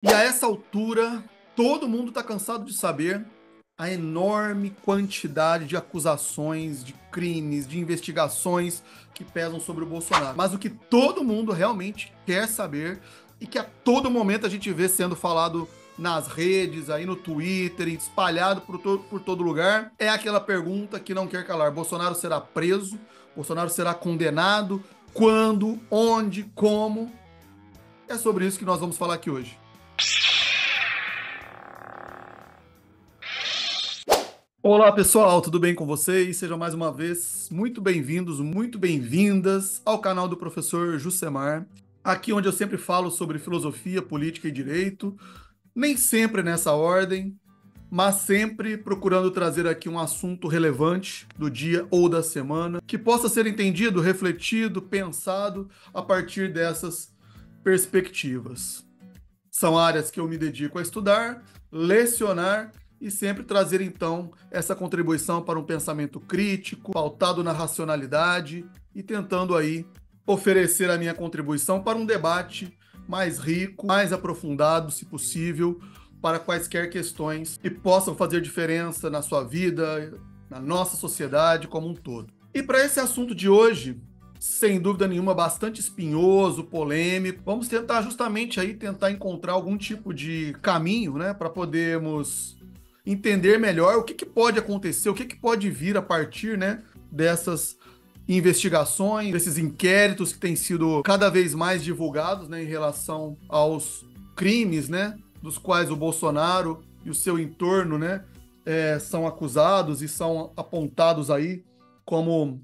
E a essa altura, todo mundo está cansado de saber a enorme quantidade de acusações, de crimes, de investigações que pesam sobre o Bolsonaro. Mas o que todo mundo realmente quer saber e que a todo momento a gente vê sendo falado nas redes, aí no Twitter, espalhado por todo lugar, é aquela pergunta que não quer calar: Bolsonaro será preso? Bolsonaro será condenado? Quando? Onde? Como? É sobre isso que nós vamos falar aqui hoje. Olá pessoal, tudo bem com vocês? Sejam mais uma vez muito bem-vindos, muito bem-vindas ao canal do professor Jusemar, aqui onde eu sempre falo sobre filosofia, política e direito, nem sempre nessa ordem, mas sempre procurando trazer aqui um assunto relevante do dia ou da semana, que possa ser entendido, refletido, pensado a partir dessas perspectivas. São áreas que eu me dedico a estudar, lecionar e sempre trazer, então, essa contribuição para um pensamento crítico, pautado na racionalidade e tentando aí oferecer a minha contribuição para um debate mais rico, mais aprofundado, se possível, para quaisquer questões que possam fazer diferença na sua vida, na nossa sociedade como um todo. E para esse assunto de hoje, sem dúvida nenhuma, bastante espinhoso, polêmico. Vamos tentar justamente aí tentar encontrar algum tipo de caminho, né, para podermos entender melhor o que pode acontecer, o que pode vir a partir, né, dessas investigações, desses inquéritos que têm sido cada vez mais divulgados, né, em relação aos crimes, né, dos quais o Bolsonaro e o seu entorno, né, são acusados e são apontados aí como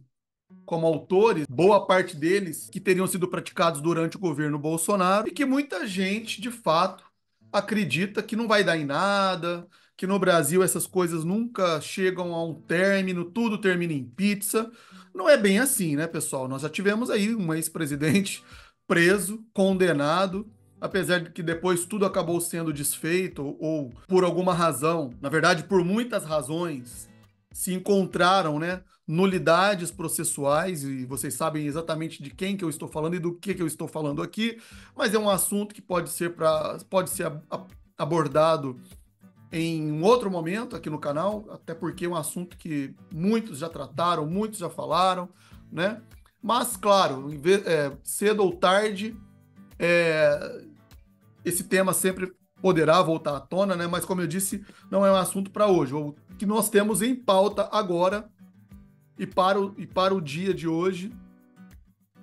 autores, boa parte deles que teriam sido praticados durante o governo Bolsonaro e que muita gente, de fato, acredita que não vai dar em nada, que no Brasil essas coisas nunca chegam a um término, tudo termina em pizza. Não é bem assim, né, pessoal? Nós já tivemos aí um ex-presidente preso, condenado, apesar de que depois tudo acabou sendo desfeito ou por alguma razão, na verdade, por muitas razões, se encontraram, né, nulidades processuais, e vocês sabem exatamente de quem que eu estou falando e do que eu estou falando aqui, mas é um assunto que pode ser abordado em um outro momento aqui no canal, até porque é um assunto que muitos já trataram, muitos já falaram, né? Mas, claro, cedo ou tarde, é, esse tema sempre poderá voltar à tona, né? Mas, como eu disse, não é um assunto para hoje. O que nós temos em pauta agora e para o dia de hoje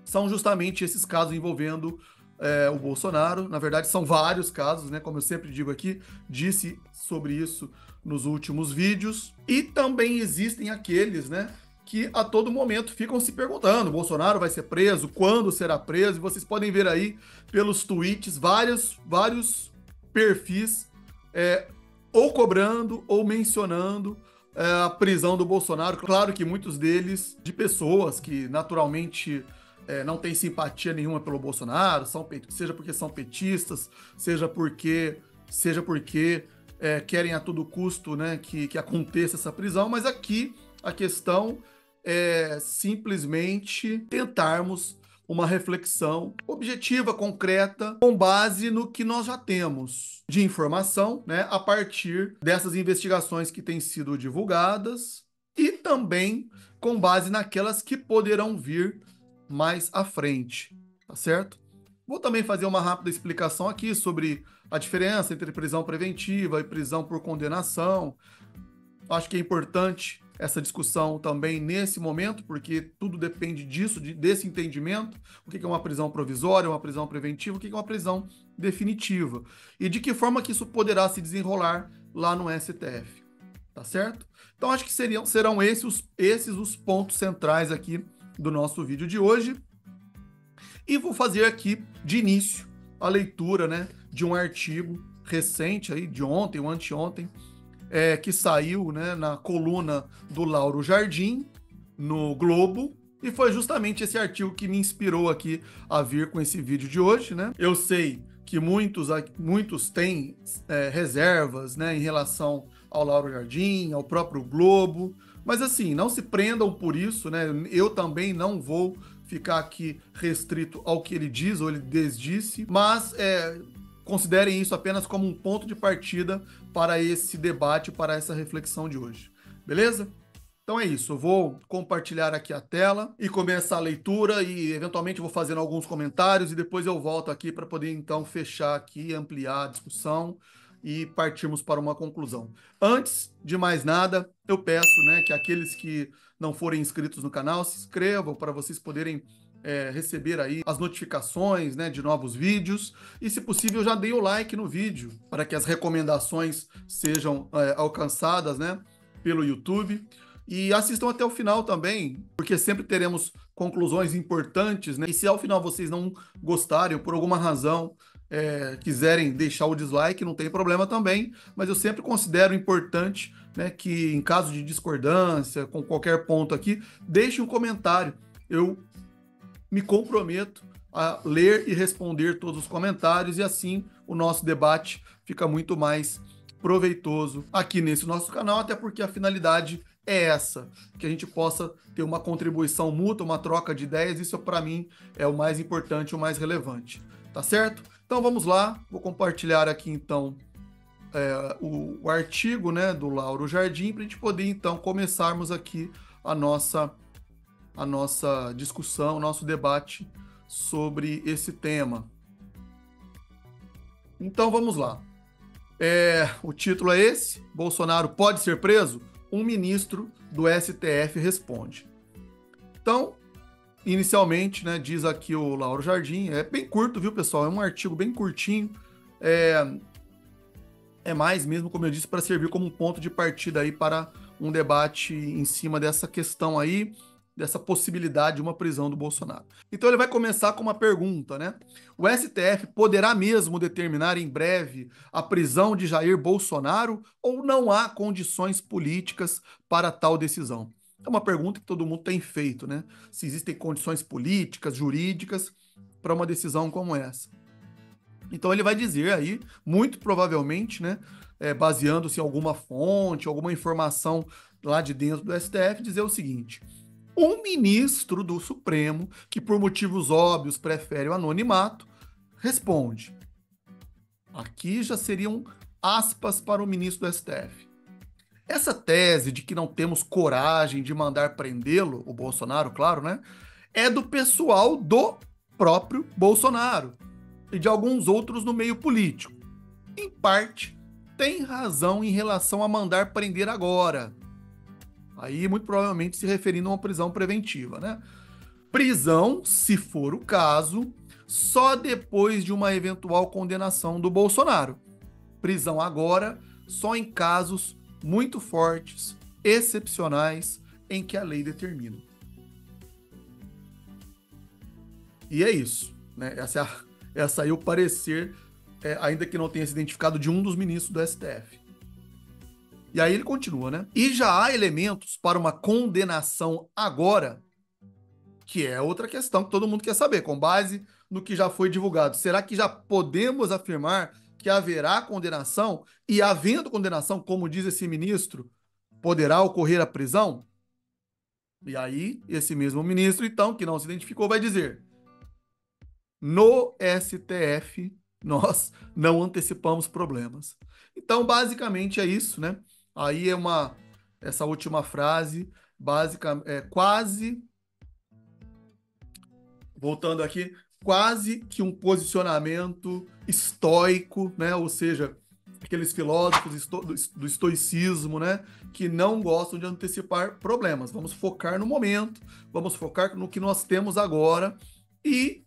são justamente esses casos envolvendo o Bolsonaro. Na verdade, são vários casos, né? Como eu sempre digo aqui, disse sobre isso nos últimos vídeos. E também existem aqueles, né, que a todo momento ficam se perguntando: Bolsonaro vai ser preso? Quando será preso? E vocês podem ver aí pelos tweets vários perfis ou cobrando ou mencionando a prisão do Bolsonaro. Claro que muitos deles de pessoas que naturalmente não têm simpatia nenhuma pelo Bolsonaro, seja porque são petistas, seja porque querem a todo custo, né, que aconteça essa prisão, mas aqui a questão é simplesmente tentarmos uma reflexão objetiva, concreta, com base no que nós já temos de informação, né, a partir dessas investigações que têm sido divulgadas e também com base naquelas que poderão vir mais à frente, tá certo? Vou também fazer uma rápida explicação aqui sobre a diferença entre prisão preventiva e prisão por condenação. Acho que é importante essa discussão também nesse momento, porque tudo depende disso, desse entendimento. O que é uma prisão provisória, uma prisão preventiva, o que é uma prisão definitiva. E de que forma que isso poderá se desenrolar lá no STF. Tá certo? Então acho que serão esses os pontos centrais aqui do nosso vídeo de hoje. E vou fazer aqui, de início, a leitura, né, de um artigo recente, aí, de ontem ou anteontem, que saiu, né, na coluna do Lauro Jardim, no Globo, e foi justamente esse artigo que me inspirou aqui a vir com esse vídeo de hoje, né? Eu sei que muitos têm reservas, né, em relação ao Lauro Jardim, ao próprio Globo, mas assim, não se prendam por isso, né? Eu também não vou ficar aqui restrito ao que ele diz ou ele desdisse, mas considerem isso apenas como um ponto de partida para esse debate, para essa reflexão de hoje. Beleza? Então é isso, eu vou compartilhar aqui a tela e começar a leitura e eventualmente vou fazendo alguns comentários e depois eu volto aqui para poder então fechar aqui, ampliar a discussão e partirmos para uma conclusão. Antes de mais nada, eu peço, né, que aqueles que não forem inscritos no canal se inscrevam para vocês poderem receber aí as notificações, né, de novos vídeos e, se possível, já dê o like no vídeo para que as recomendações sejam alcançadas, né, pelo YouTube. E assistam até o final também, porque sempre teremos conclusões importantes, né? E se ao final vocês não gostarem ou por alguma razão quiserem deixar o dislike, não tem problema também, mas eu sempre considero importante, né, que em caso de discordância com qualquer ponto aqui, deixe um comentário. Eu me comprometo a ler e responder todos os comentários e assim o nosso debate fica muito mais proveitoso aqui nesse nosso canal, até porque a finalidade é essa, que a gente possa ter uma contribuição mútua, uma troca de ideias, isso para mim é o mais importante, o mais relevante, tá certo? Então vamos lá, vou compartilhar aqui então o artigo, né, do Lauro Jardim, para a gente poder então começarmos aqui a nossa discussão, o nosso debate sobre esse tema. Então vamos lá. O título é esse: Bolsonaro pode ser preso? Um ministro do STF responde. Então, inicialmente, né, diz aqui o Lauro Jardim, é bem curto, viu, pessoal? É um artigo bem curtinho, é mais mesmo, como eu disse, para servir como um ponto de partida aí para um debate em cima dessa questão aí, dessa possibilidade de uma prisão do Bolsonaro. Então ele vai começar com uma pergunta, né? O STF poderá mesmo determinar em breve a prisão de Jair Bolsonaro ou não há condições políticas para tal decisão? É uma pergunta que todo mundo tem feito, né? Se existem condições políticas, jurídicas para uma decisão como essa. Então ele vai dizer aí, muito provavelmente, né, baseando-se em alguma fonte, alguma informação lá de dentro do STF, dizer o seguinte: um ministro do Supremo, que por motivos óbvios prefere o anonimato, responde. Aqui já seriam aspas para o ministro do STF. Essa tese de que não temos coragem de mandar prendê-lo, o Bolsonaro, claro, né? É do pessoal do próprio Bolsonaro e de alguns outros no meio político. Em parte, tem razão em relação a mandar prender agora. Aí, muito provavelmente, se referindo a uma prisão preventiva, né? Prisão, se for o caso, só depois de uma eventual condenação do Bolsonaro. Prisão agora, só em casos muito fortes, excepcionais, em que a lei determina. E é isso, né? Essa aí é o parecer, ainda que não tenha se identificado, de um dos ministros do STF. E aí ele continua, né? E já há elementos para uma condenação agora, que é outra questão que todo mundo quer saber, com base no que já foi divulgado. Será que já podemos afirmar que haverá condenação? E havendo condenação, como diz esse ministro, poderá ocorrer a prisão? E aí, esse mesmo ministro, então, que não se identificou, vai dizer: no STF, nós não antecipamos problemas. Então, basicamente é isso, né? Aí essa última frase, quase, voltando aqui, quase que um posicionamento estoico, né? Ou seja, aqueles filósofos do estoicismo, né? Que não gostam de antecipar problemas. Vamos focar no momento, vamos focar no que nós temos agora e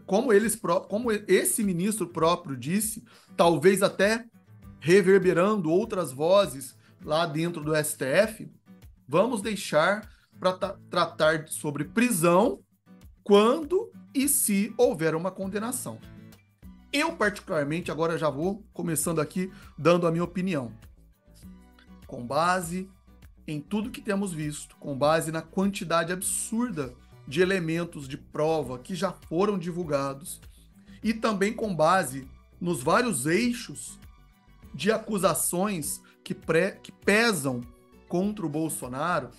como esse ministro próprio disse, talvez até reverberando outras vozes lá dentro do STF, vamos deixar para tratar sobre prisão quando e se houver uma condenação. Eu, particularmente, agora já vou começando aqui dando a minha opinião. Com base em tudo que temos visto, com base na quantidade absurda de elementos de prova que já foram divulgados e também com base nos vários eixos de acusações que pesam contra o Bolsonaro,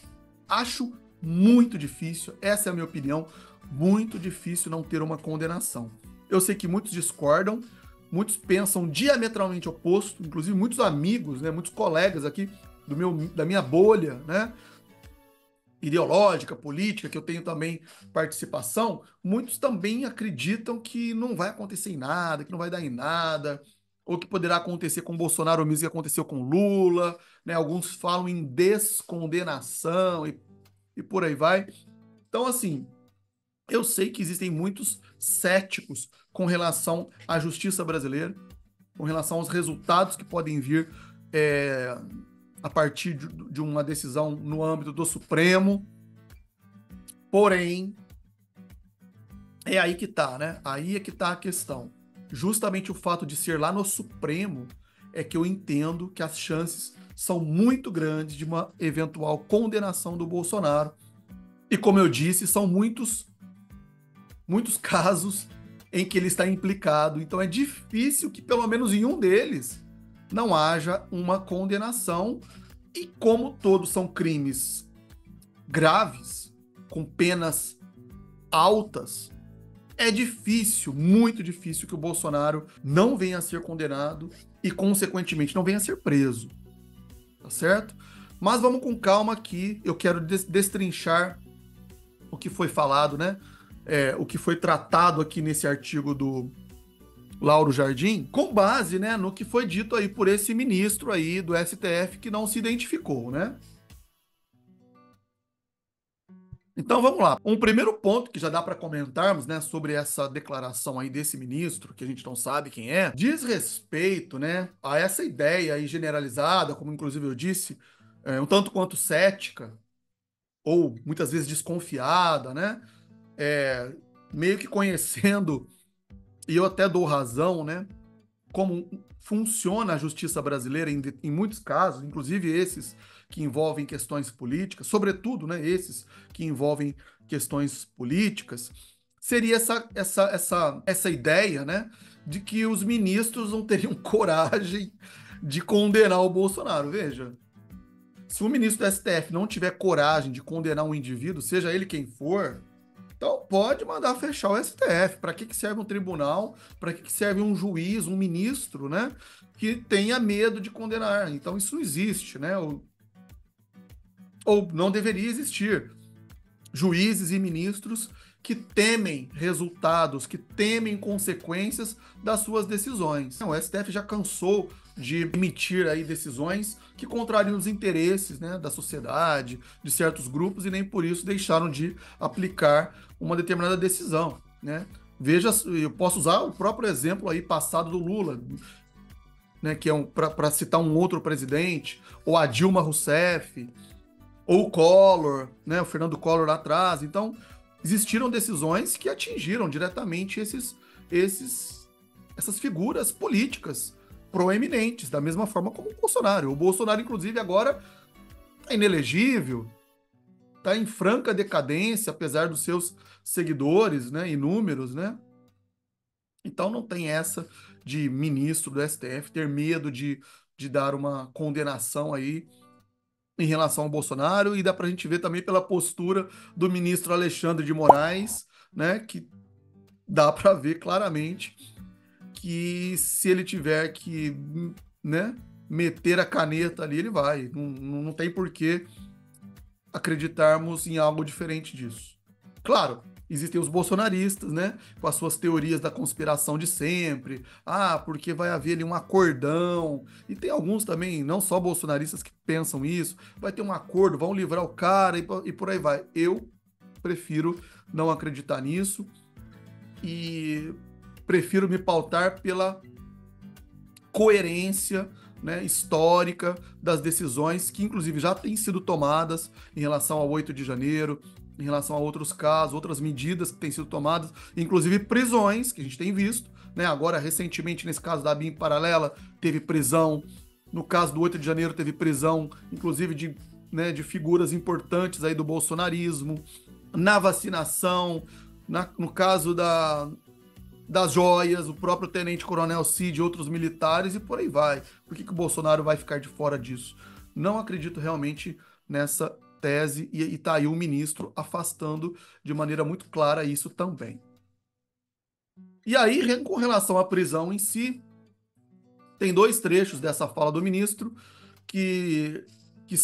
acho muito difícil, essa é a minha opinião, muito difícil não ter uma condenação. Eu sei que muitos discordam, muitos pensam diametralmente oposto, inclusive muitos amigos, né, muitos colegas aqui da minha bolha, né, ideológica, política, que eu tenho também participação, muitos também acreditam que não vai acontecer em nada, que não vai dar em nada, ou que poderá acontecer com Bolsonaro o mesmo que aconteceu com Lula, né? Alguns falam em descondenação e por aí vai. Então, assim, eu sei que existem muitos céticos com relação à justiça brasileira, com relação aos resultados que podem vir é, a partir de uma decisão no âmbito do Supremo. Porém, é aí que tá, né? Aí é que tá a questão. Justamente o fato de ser lá no Supremo é que eu entendo que as chances são muito grandes de uma eventual condenação do Bolsonaro. E como eu disse, são muitos casos em que ele está implicado. Então é difícil que pelo menos em um deles não haja uma condenação. E como todos são crimes graves, com penas altas, é difícil, muito difícil que o Bolsonaro não venha a ser condenado e, consequentemente, não venha a ser preso. Tá certo? Mas vamos com calma aqui. Eu quero destrinchar o que foi falado, né? O que foi tratado aqui nesse artigo do Lauro Jardim, com base, né, no que foi dito aí por esse ministro aí do STF que não se identificou, né? Então vamos lá. Um primeiro ponto que já dá para comentarmos, né, sobre essa declaração aí desse ministro, que a gente não sabe quem é, diz respeito, né, a essa ideia aí generalizada, como inclusive eu disse, um tanto quanto cética, ou muitas vezes desconfiada, né, meio que conhecendo, e eu até dou razão, né, como funciona a justiça brasileira em muitos casos, inclusive esses que envolvem questões políticas, sobretudo, né, esses que envolvem questões políticas, seria essa ideia, né, de que os ministros não teriam coragem de condenar o Bolsonaro. Veja, se o ministro do STF não tiver coragem de condenar um indivíduo, seja ele quem for, então pode mandar fechar o STF. Para que serve um tribunal? Para que serve um juiz, um ministro, né? Que tenha medo de condenar. Então isso não existe, né? Ou não deveria existir. Juízes e ministros que temem resultados, que temem consequências das suas decisões. O STF já cansou de emitir aí decisões que contrariam os interesses, né, da sociedade, de certos grupos, e nem por isso deixaram de aplicar uma determinada decisão, né? Veja, eu posso usar o próprio exemplo aí passado do Lula, né, que é para citar um outro presidente, ou a Dilma Rousseff, ou o Collor, né, o Fernando Collor lá atrás. Então, existiram decisões que atingiram diretamente essas figuras políticas proeminentes, da mesma forma como o Bolsonaro. O Bolsonaro, inclusive, agora está inelegível, está em franca decadência, apesar dos seus seguidores, né, inúmeros, né? Então não tem essa de ministro do STF ter medo de dar uma condenação aí em relação ao Bolsonaro, e dá para a gente ver também pela postura do ministro Alexandre de Moraes, né, que dá para ver claramente que se ele tiver que, né, meter a caneta ali, ele vai. Não tem por que acreditarmos em algo diferente disso. Claro, existem os bolsonaristas, né, com as suas teorias da conspiração de sempre. Ah, porque vai haver ali um acordão. E tem alguns também, não só bolsonaristas, que pensam isso. Vai ter um acordo, vão livrar o cara e por aí vai. Eu prefiro não acreditar nisso e prefiro me pautar pela coerência, né, histórica das decisões que, inclusive, já têm sido tomadas em relação ao 8 de janeiro, em relação a outros casos, outras medidas que têm sido tomadas, inclusive prisões, que a gente tem visto, né? Agora, recentemente, nesse caso da BIM paralela, teve prisão. No caso do 8 de janeiro, teve prisão, inclusive, de figuras importantes aí do bolsonarismo. Na vacinação, no caso das joias, o próprio tenente-coronel Cid e outros militares, e por aí vai. Por que o Bolsonaro vai ficar de fora disso? Não acredito realmente nessa tese, e tá aí o ministro afastando de maneira muito clara isso também. E aí, com relação à prisão em si, tem dois trechos dessa fala do ministro que, que,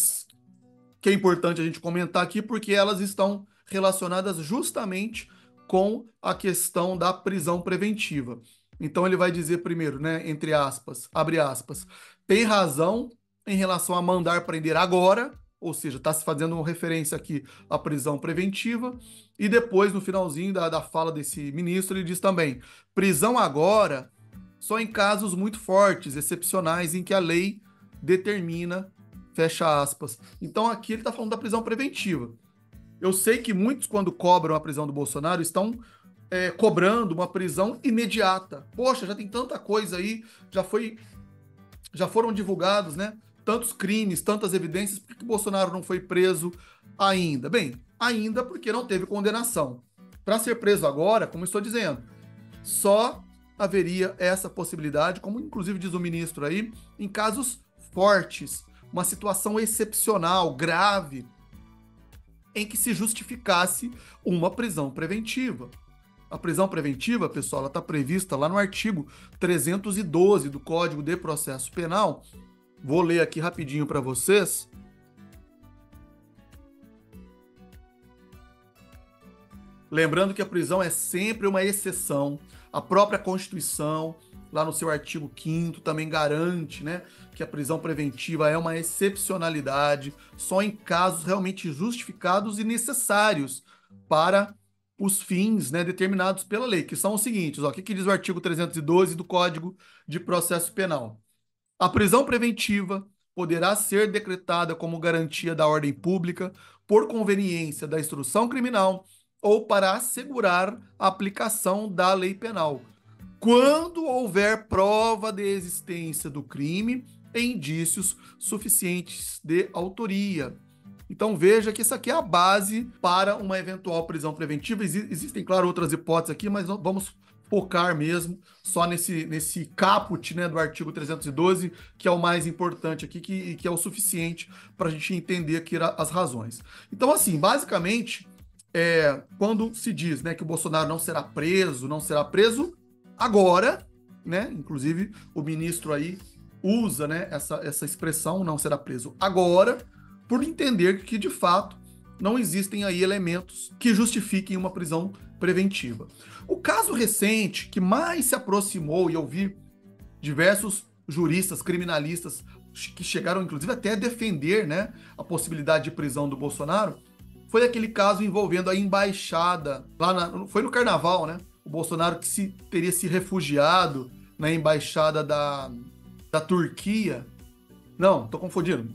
que é importante a gente comentar aqui, porque elas estão relacionadas justamente com a questão da prisão preventiva. Então ele vai dizer primeiro, né, entre aspas, abre aspas, tem razão em relação a mandar prender agora, ou seja, está se fazendo uma referência aqui à prisão preventiva, e depois, no finalzinho da fala desse ministro, ele diz também, prisão agora só em casos muito fortes, excepcionais, em que a lei determina, fecha aspas. Então aqui ele está falando da prisão preventiva. Eu sei que muitos, quando cobram a prisão do Bolsonaro, estão cobrando uma prisão imediata. Poxa, já tem tanta coisa aí, já foram divulgados, né? Tantos crimes, tantas evidências, por que o Bolsonaro não foi preso ainda? Bem, ainda porque não teve condenação. Para ser preso agora, como estou dizendo, só haveria essa possibilidade, como inclusive diz o ministro aí, em casos fortes, uma situação excepcional, grave, em que se justificasse uma prisão preventiva. A prisão preventiva, pessoal, ela está prevista lá no artigo 312 do Código de Processo Penal. Vou ler aqui rapidinho para vocês. Lembrando que a prisão é sempre uma exceção. A própria Constituição, lá no seu artigo 5º, também garante, né, que a prisão preventiva é uma excepcionalidade, só em casos realmente justificados e necessários para os fins, né, determinados pela lei, que são os seguintes. Ó, o que diz o artigo 312 do Código de Processo Penal? A prisão preventiva poderá ser decretada como garantia da ordem pública por conveniência da instrução criminal ou para assegurar a aplicação da lei penal, quando houver prova de existência do crime e indícios suficientes de autoria. Então veja que isso aqui é a base para uma eventual prisão preventiva. Existem, claro, outras hipóteses aqui, mas vamos focar mesmo só nesse caput, né, do artigo 312, que é o mais importante aqui, que é o suficiente para a gente entender aqui as razões. Então, assim, basicamente, quando se diz, né, que o Bolsonaro não será preso agora, né, inclusive o ministro aí usa, né, essa expressão, não será preso agora, por entender que, de fato, não existem aí elementos que justifiquem uma prisão preventiva. O caso recente que mais se aproximou, e eu vi diversos juristas, criminalistas, que chegaram, inclusive, até a defender, né, a possibilidade de prisão do Bolsonaro, foi aquele caso envolvendo a embaixada, foi no Carnaval, né? O Bolsonaro que teria se refugiado na embaixada da Turquia. Não, tô confundindo.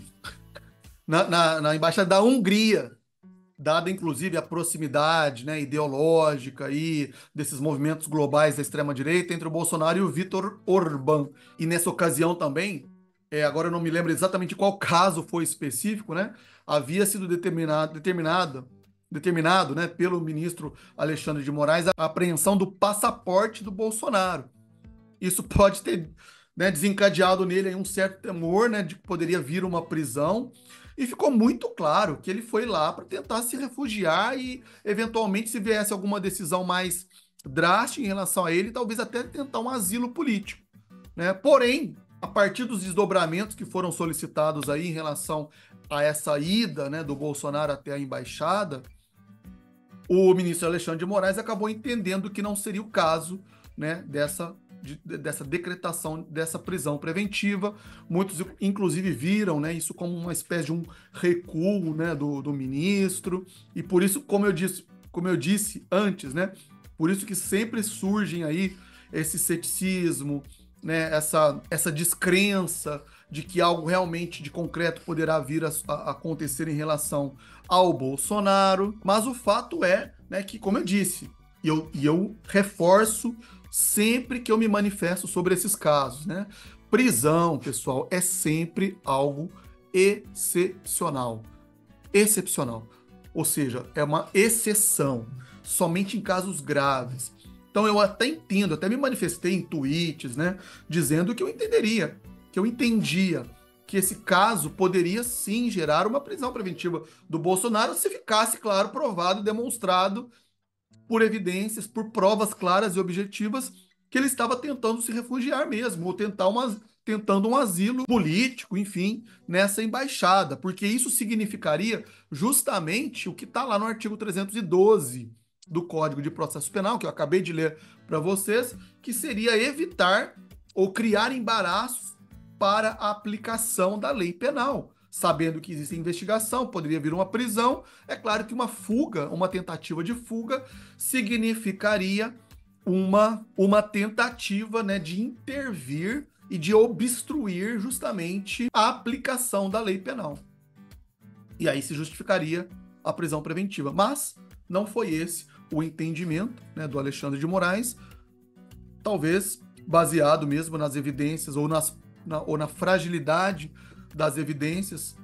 Na embaixada da Hungria, dada inclusive a proximidade, né, ideológica aí desses movimentos globais da extrema-direita entre o Bolsonaro e o Viktor Orbán. E nessa ocasião também, agora eu não me lembro exatamente qual caso foi específico, né, havia sido determinado, né, pelo ministro Alexandre de Moraes a apreensão do passaporte do Bolsonaro. Isso pode ter, né, desencadeado nele aí um certo temor, né, de que poderia vir uma prisão. E ficou muito claro que ele foi lá para tentar se refugiar e, eventualmente, se viesse alguma decisão mais drástica em relação a ele, talvez até tentar um asilo político, né? Porém, a partir dos desdobramentos que foram solicitados aí em relação a essa ida, né, do Bolsonaro até a embaixada, o ministro Alexandre de Moraes acabou entendendo que não seria o caso, né, dessa decretação dessa prisão preventiva. Muitos, inclusive, viram, né, isso como uma espécie de um recuo, né, do ministro, e por isso, como eu disse antes, né, por isso que sempre surgem aí esse ceticismo, né, essa descrença de que algo realmente de concreto poderá vir a acontecer em relação ao Bolsonaro. Mas o fato é, né, que, como eu disse, e eu reforço sempre que eu me manifesto sobre esses casos, né? Prisão, pessoal, é sempre algo excepcional. Excepcional. Ou seja, é uma exceção. Somente em casos graves. Então eu até entendo, até me manifestei em tweets, né? Dizendo que eu entendia que esse caso poderia sim gerar uma prisão preventiva do Bolsonaro se ficasse, claro, provado e demonstrado por evidências, por provas claras e objetivas que ele estava tentando se refugiar mesmo, ou tentando um asilo político, enfim, nessa embaixada, porque isso significaria justamente o que está lá no artigo 312 do Código de Processo Penal, que eu acabei de ler para vocês, que seria evitar ou criar embaraços para a aplicação da lei penal. Sabendo que existe investigação, poderia vir uma prisão, é claro que uma fuga, uma tentativa de fuga, significaria uma tentativa, né, de intervir e de obstruir justamente a aplicação da lei penal. E aí se justificaria a prisão preventiva. Mas não foi esse o entendimento, né, do Alexandre de Moraes, talvez baseado mesmo nas evidências ou na fragilidade das evidências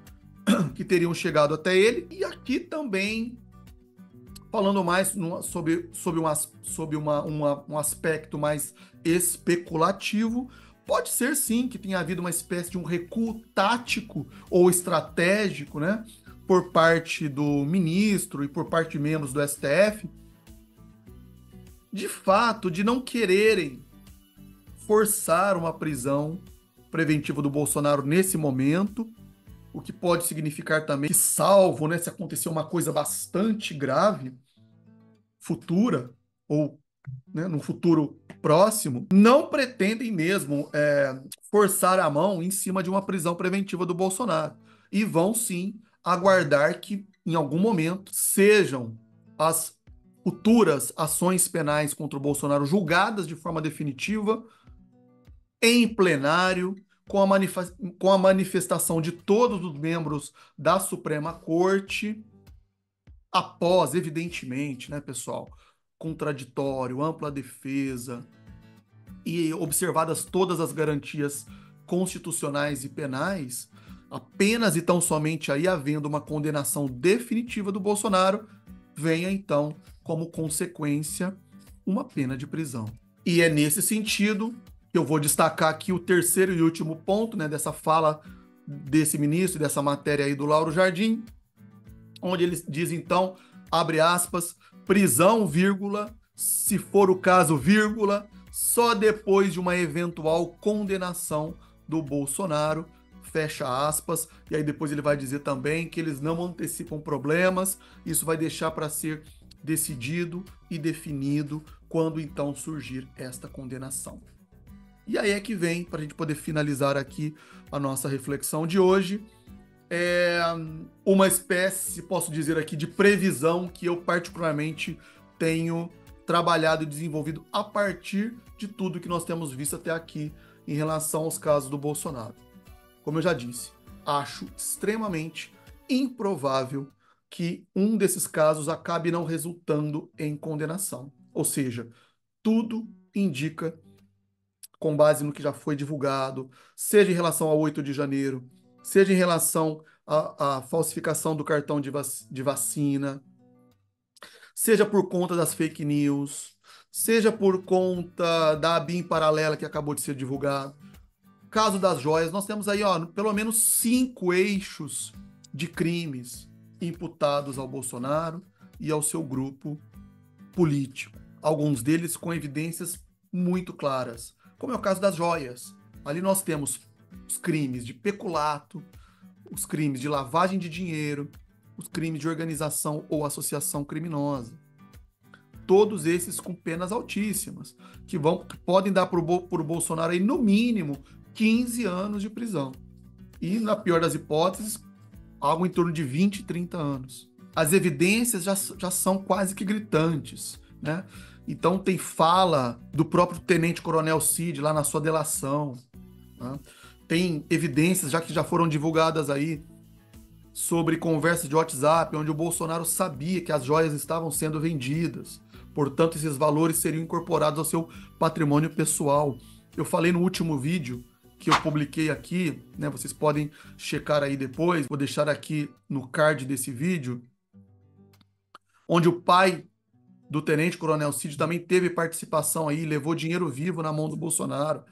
que teriam chegado até ele. E aqui também, falando mais sobre um aspecto mais especulativo, pode ser sim que tenha havido uma espécie de um recuo tático ou estratégico, né, por parte do ministro e por parte de membros do STF, de fato, de não quererem forçar uma prisão preventiva do Bolsonaro nesse momento, o que pode significar também que, salvo, né, se acontecer uma coisa bastante grave, futura, ou, né, no futuro próximo, não pretendem mesmo forçar a mão em cima de uma prisão preventiva do Bolsonaro. E vão sim aguardar que, em algum momento, sejam as futuras ações penais contra o Bolsonaro julgadas de forma definitiva, em plenário, com a manifestação de todos os membros da Suprema Corte, após, evidentemente, né, pessoal, contraditório, ampla defesa e observadas todas as garantias constitucionais e penais, apenas e tão somente aí havendo uma condenação definitiva do Bolsonaro, venha então, como consequência, uma pena de prisão. E é nesse sentido que eu vou destacar aqui o terceiro e último ponto, né, dessa fala desse ministro, dessa matéria aí do Lauro Jardim, onde ele diz então, abre aspas, prisão, vírgula, se for o caso, vírgula, só depois de uma eventual condenação do Bolsonaro, fecha aspas, e aí depois ele vai dizer também que eles não antecipam problemas, isso vai deixar para ser decidido e definido quando então surgir esta condenação. E aí é que vem, para a gente poder finalizar aqui a nossa reflexão de hoje, uma espécie, posso dizer aqui, de previsão que eu particularmente tenho trabalhado e desenvolvido a partir de tudo que nós temos visto até aqui em relação aos casos do Bolsonaro. Como eu já disse, acho extremamente improvável que um desses casos acabe não resultando em condenação. Ou seja, tudo indica, com base no que já foi divulgado, seja em relação ao 8 de janeiro, seja em relação à falsificação do cartão de vacina, seja por conta das fake news, seja por conta da ABIN paralela que acabou de ser divulgado. Caso das joias, nós temos aí pelo menos 5 eixos de crimes imputados ao Bolsonaro e ao seu grupo político. Alguns deles com evidências muito claras, como é o caso das joias. Ali nós temos os crimes de peculato, os crimes de lavagem de dinheiro, os crimes de organização ou associação criminosa. Todos esses com penas altíssimas, que podem dar para o Bolsonaro aí, no mínimo 15 anos de prisão. E, na pior das hipóteses, algo em torno de 20, 30 anos. As evidências já são quase que gritantes, né? Então tem fala do próprio tenente-coronel Cid lá na sua delação, né? Tem evidências que já foram divulgadas aí sobre conversas de WhatsApp, onde o Bolsonaro sabia que as joias estavam sendo vendidas. Portanto, esses valores seriam incorporados ao seu patrimônio pessoal. Eu falei no último vídeo que eu publiquei aqui, né? Vocês podem checar aí depois, vou deixar aqui no card desse vídeo, onde o pai do Tenente Coronel Cid também teve participação aí, levou dinheiro vivo na mão do Bolsonaro.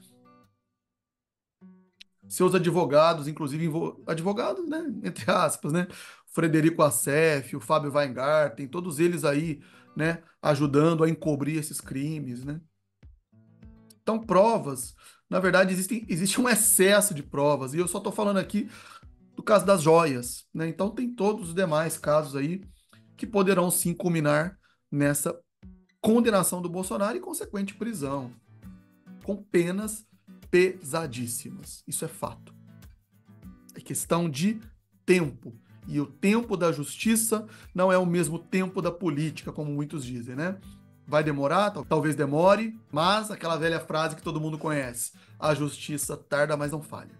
Seus advogados, inclusive, advogados, né? Entre aspas, né? Frederico Assef, o Fábio Weingarten, todos eles aí, né? Ajudando a encobrir esses crimes, né? Então, provas, na verdade, existe um excesso de provas, e eu só estou falando aqui do caso das joias, né? Então, tem todos os demais casos aí que poderão sim culminar nessa condenação do Bolsonaro e consequente prisão, com penas pesadíssimas. Isso é fato. É questão de tempo. E o tempo da justiça não é o mesmo tempo da política, como muitos dizem, né? Vai demorar, talvez demore, mas aquela velha frase que todo mundo conhece: a justiça tarda, mas não falha.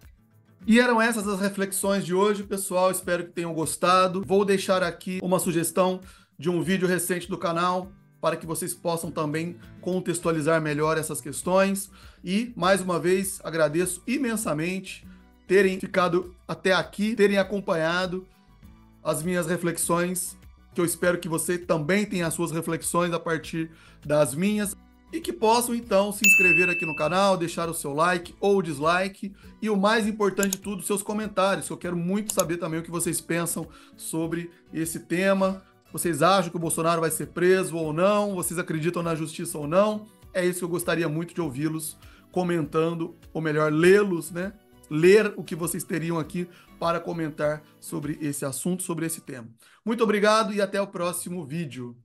E eram essas as reflexões de hoje, pessoal. Espero que tenham gostado. Vou deixar aqui uma sugestão de um vídeo recente do canal para que vocês possam também contextualizar melhor essas questões. E, mais uma vez, agradeço imensamente terem ficado até aqui, terem acompanhado as minhas reflexões, que eu espero que você também tenha as suas reflexões a partir das minhas, e que possam, então, se inscrever aqui no canal, deixar o seu like ou dislike, e o mais importante de tudo, seus comentários, que eu quero muito saber também o que vocês pensam sobre esse tema. Vocês acham que o Bolsonaro vai ser preso ou não? Vocês acreditam na justiça ou não? É isso que eu gostaria muito de ouvi-los comentando, ou melhor, lê-los, né? Ler o que vocês teriam aqui para comentar sobre esse assunto, sobre esse tema. Muito obrigado e até o próximo vídeo.